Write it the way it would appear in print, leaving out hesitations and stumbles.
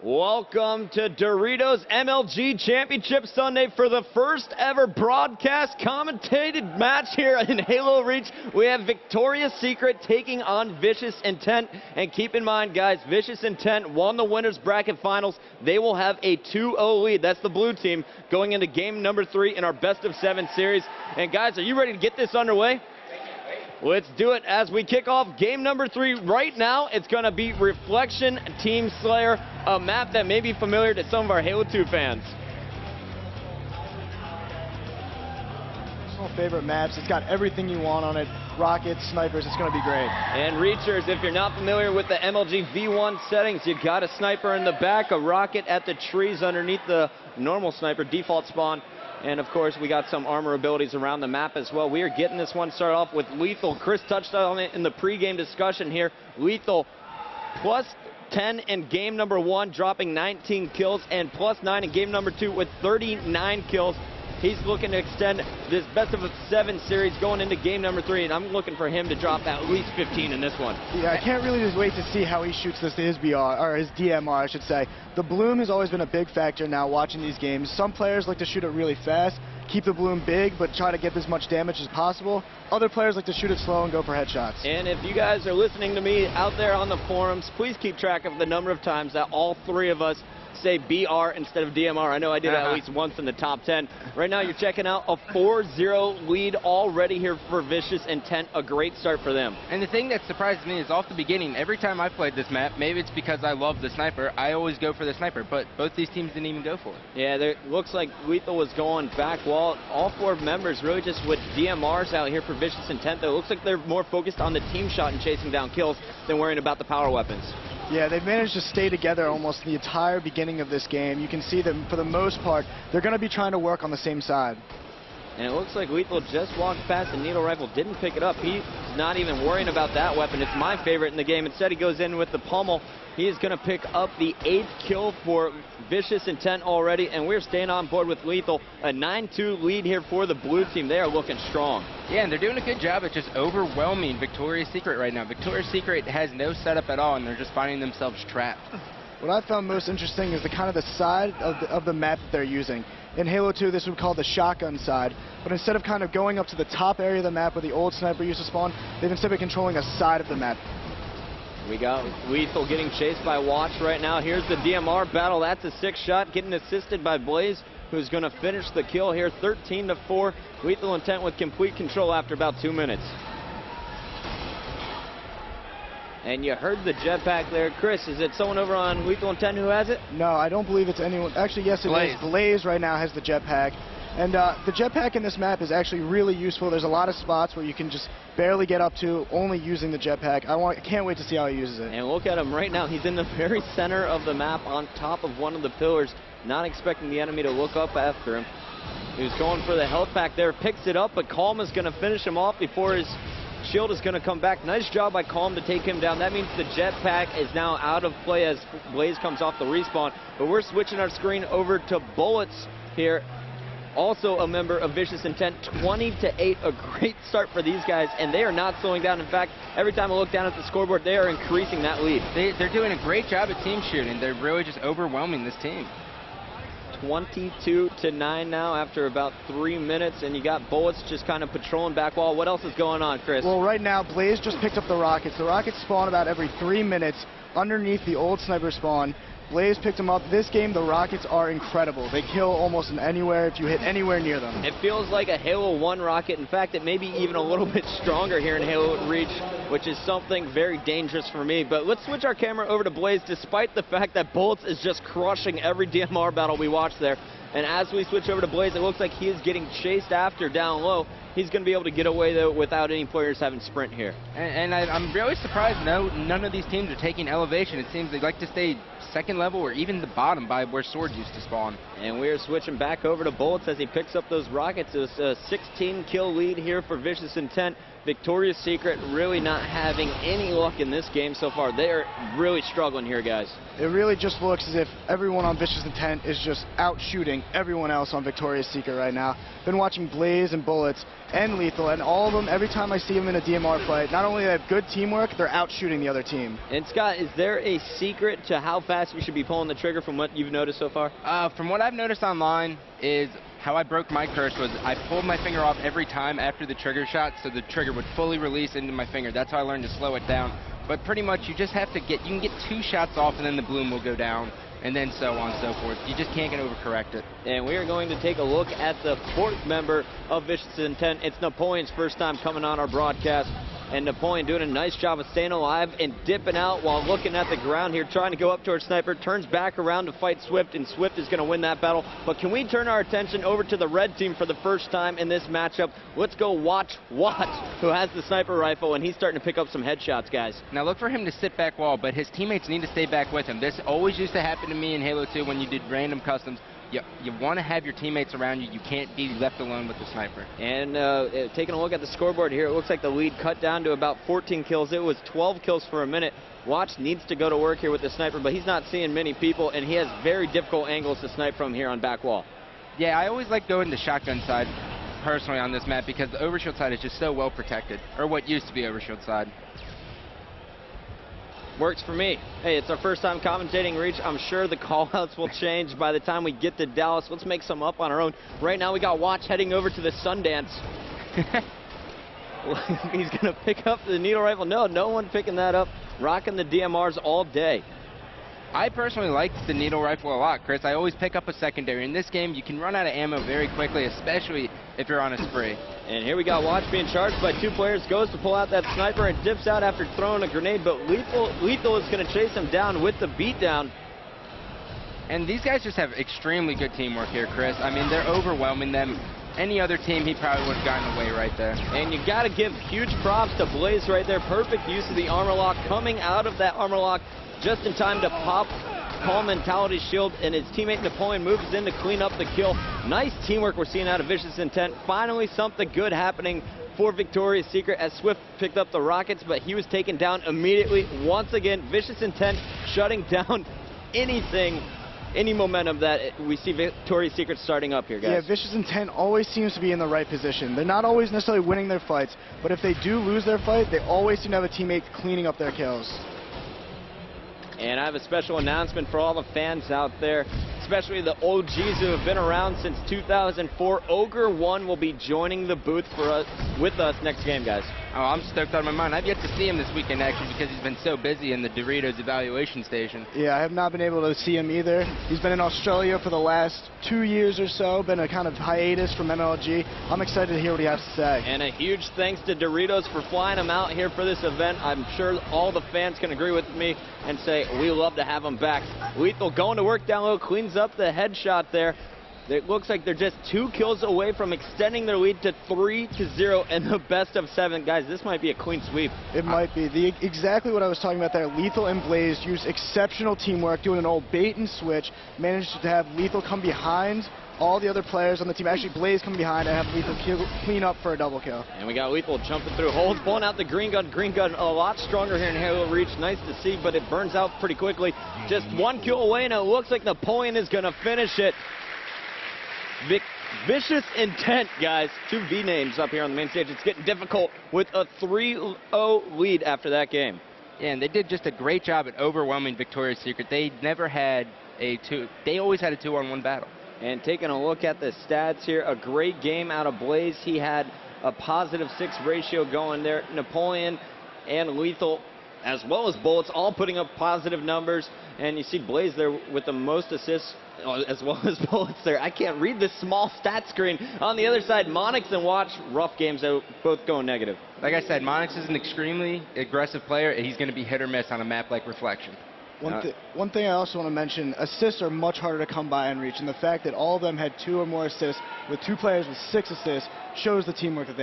Welcome to Doritos MLG Championship Sunday for the first ever broadcast commentated match here in Halo Reach. We have Victoria's Secret taking on Vicious Intent. And keep in mind, guys, Vicious Intent won the winners bracket finals. They will have a 2-0 lead. That's the blue team going into game number 3 in our best of 7 series. And guys, are you ready to get this underway? Let's do it as we kick off game number 3. Right now, it's going to be Reflection Team Slayer, a map that may be familiar to some of our Halo 2 fans. Personal favorite maps. It's got everything you want on it. Rockets, snipers, it's going to be great. And Reachers, if you're not familiar with the MLG V1 settings, you got a sniper in the back, a rocket at the trees underneath the normal sniper default spawn. And of course, we got some armor abilities around the map as well. We are getting this one started off with Lethal. Chris touched on it in the pregame discussion here. Lethal plus 10 in game number 1, dropping 19 kills, and plus 9 in game number 2 with 39 kills. He's looking to extend this best of 7 series going into game number 3, and I'm looking for him to drop at least 15 in this one. Yeah, I can't really just wait to see how he shoots this to his BR, or his DMR, I should say. The bloom has always been a big factor now watching these games. Some players like to shoot it really fast, keep the bloom big, but try to get as much damage as possible. Other players like to shoot it slow and go for headshots. And if you guys are listening to me out there on the forums, please keep track of the number of times that all 3 of us say BR instead of DMR. I know I did it at least once in the top 10. Right now, you're checking out a 4-0 lead already here for Vicious Intent. A great start for them. And the thing that surprised me is off the beginning, every time I played this map, maybe it's because I love the sniper, I always go for the sniper, but both these teams didn't even go for it. Yeah, there looks like Lethal was going back wall. All 4 members really just with DMRs out here for Vicious Intent, though. It looks like they're more focused on the team shot and chasing down kills than worrying about the power weapons. Yeah, they've managed to stay together almost the entire beginning of this game. You can see them, for the most part, they're going to be trying to work on the same side. And it looks like Lethal just walked past the needle rifle, didn't pick it up. He's not even worrying about that weapon. It's my favorite in the game. Instead, he goes in with the pummel. He is going to pick up the 8th kill for Vicious Intent already, and we're staying on board with Lethal. A 9-2 lead here for the blue team. They are looking strong. Yeah, and they're doing a good job at just overwhelming Victoria's Secret right now. Victoria's Secret has no setup at all, and they're just finding themselves trapped. What I found most interesting is kind of the side of the map that they're using. In Halo 2, this would be called the shotgun side, but instead of kind of going up to the top area of the map where the old sniper used to spawn, they've instead been controlling a side of the map. We got Lethal getting chased by Watch right now. Here's the DMR battle. That's a 6th shot, getting assisted by Blaze, who's going to finish the kill here, 13-4. Lethal Intent with complete control after about 2 minutes. And you heard the jetpack there. Chris, is it someone over on Lethal Intent who has it? No, I don't believe it's anyone. Actually, yes, it is. Blaze right now has the jetpack. And the jetpack in this map is actually really useful. There's a lot of spots where you can just barely get up to only using the jetpack. I can't wait to see how he uses it. And look at him right now. He's in the very center of the map on top of one of the pillars, not expecting the enemy to look up after him. He was going for the health pack there, picks it up, but Calm is going to finish him off before his shield is going to come back. Nice job by Calm to take him down. That means the jetpack is now out of play as Blaze comes off the respawn. But we're switching our screen over to Bullets here. Also a member of Vicious Intent, 20-8, a great start for these guys, and they are not slowing down. In fact, every time I look down at the scoreboard, they are increasing that lead. They're doing a great job at team shooting. They're really just overwhelming this team. 22-9 now after about 3 minutes, and you got Bullets just kind of patrolling back wall. What else is going on, Chris? Well, right now, Blaze just picked up the rockets. The rockets spawn about every 3 minutes underneath the old sniper spawn. Blaze picked them up. This game, the rockets are incredible. They kill almost in anywhere if you hit anywhere near them. It feels like a Halo 1 rocket. In fact, it may be even a little bit stronger here in Halo Reach, which is something very dangerous for me. But let's switch our camera over to Blaze, despite the fact that Bullets is just crushing every DMR battle we watch there. And as we switch over to Blaze, it looks like he is getting chased after down low. He's going to be able to get away, though, without any players having sprint here. And I'm really surprised none of these teams are taking elevation. It seems they like to stay second level or even the bottom by where Sword used to spawn. And we're switching back over to Bullets as he picks up those rockets. It's a 16-kill lead here for Vicious Intent. Victoria's Secret really not having any luck in this game so far. They are really struggling here, guys. It really just looks as if everyone on Vicious Intent is just out shooting everyone else on Victoria's Secret right now. Been watching Blaze and Bullets, and Lethal, and all of them, every time I see them in a DMR fight, not only do they have good teamwork, they're out shooting the other team. And Scott, is there a secret to how fast we should be pulling the trigger from what you've noticed so far? From what I've noticed online is how I broke my curse was I pulled my finger off every time after the trigger shot, so the trigger would fully release into my finger. That's how I learned to slow it down. But pretty much you just have to you can get 2 shots off and then the bloom will go down, and then so on and so forth. You just can't get overcorrect it. And we are going to take a look at the 4th member of Vicious Intent. It's Napoleon's first time coming on our broadcast. And Napoleon doing a nice job of staying alive and dipping out while looking at the ground here, trying to go up towards Sniper, turns back around to fight Swift, and Swift is going to win that battle. But can we turn our attention over to the red team for the first time in this matchup? Let's go watch Watts, who has the sniper rifle, and he's starting to pick up some headshots, guys. Now look for him to sit back wall, but his teammates need to stay back with him. This always used to happen to me in Halo 2 when you did random customs. You want to have your teammates around you. You can't be left alone with the sniper. And taking a look at the scoreboard here, it looks like the lead cut down to about 14 kills. It was 12 kills for a minute. Watts needs to go to work here with the sniper, but he's not seeing many people, and he has very difficult angles to snipe from here on back wall. Yeah, I always like going to shotgun side personally on this map because the overshield side is just so well protected, or what used to be overshield side. Works for me. Hey, it's our first time commentating Reach. I'm sure the call-outs will change by the time we get to Dallas. Let's make some up on our own. Right now we got Watch heading over to the Sundance. He's going to pick up the needle rifle. No one picking that up. Rocking the DMRs all day. I personally like the needle rifle a lot, Chris. I always pick up a secondary. In this game, you can run out of ammo very quickly, especially if you're on a spree. And here we got Watch being charged by 2 players. Goes to pull out that sniper and dips out after throwing a grenade, but Lethal is going to chase him down with the beatdown. And these guys just have extremely good teamwork here, Chris. I mean, they're overwhelming them. Any other team, he probably would have gotten away right there. And you got to give huge props to Blaze right there. Perfect use of the armor lock, coming out of that armor lock just in time to pop Calm Mentality's shield, and his teammate Napoleon moves in to clean up the kill. Nice teamwork we're seeing out of Vicious Intent. Finally, something good happening for Victoria's Secret as Swift picked up the rockets, but he was taken down immediately. Once again, Vicious Intent shutting down any momentum that we see Victoria's Secret starting up here, guys. Yeah, Vicious Intent always seems to be in the right position. They're not always necessarily winning their fights, but if they do lose their fight, they always seem to have a teammate cleaning up their kills. And I have a special announcement for all the fans out there, especially the OGs who have been around since 2004. Ogre 1 will be joining the booth with us next game, guys. Oh, I'm stoked out of my mind. I've yet to see him this weekend, actually, because he's been so busy in the Doritos evaluation station. Yeah, I have not been able to see him either. He's been in Australia for the last 2 years or so, been a kind of hiatus from MLG. I'm excited to hear what he has to say. And a huge thanks to Doritos for flying him out here for this event. I'm sure all the fans can agree with me and say we love to have him back. Lethal going to work down low, cleans up the headshot there. It looks like they're just 2 kills away from extending their lead to 3-0 and the best of 7. Guys, this might be a clean sweep. It might be. Exactly what I was talking about there. Lethal and Blaze used exceptional teamwork, doing an old bait and switch, managed to have Lethal come behind all the other players on the team. Actually, Blaze come behind and have Lethal clean up for a double kill. And we got Lethal jumping through holes, pulling out the green gun. Green gun a lot stronger here in Halo Reach. Nice to see, but it burns out pretty quickly. Just 1 kill away, and it looks like Napoleon is going to finish it. Vicious Intent, guys. 2 V names up here on the main stage. It's getting difficult with a 3-0 lead after that game. Yeah, and they did just a great job at overwhelming Victoria's Secret. They never had they always had a 2-on-1 battle. And taking a look at the stats here, a great game out of Blaze. He had a +6 ratio going there. Napoleon and Lethal, as well as Bullets, all putting up positive numbers. And you see Blaze there with the most assists, as well as Bullets there. I can't read this small stat screen. On the other side, Monix and Watch, rough games, both going negative. Like I said, Monix is an extremely aggressive player. He's going to be hit or miss on a map like Reflection. One thing I also want to mention, assists are much harder to come by in Reach, and the fact that all of them had 2 or more assists with 2 players with 6 assists shows the teamwork that they have.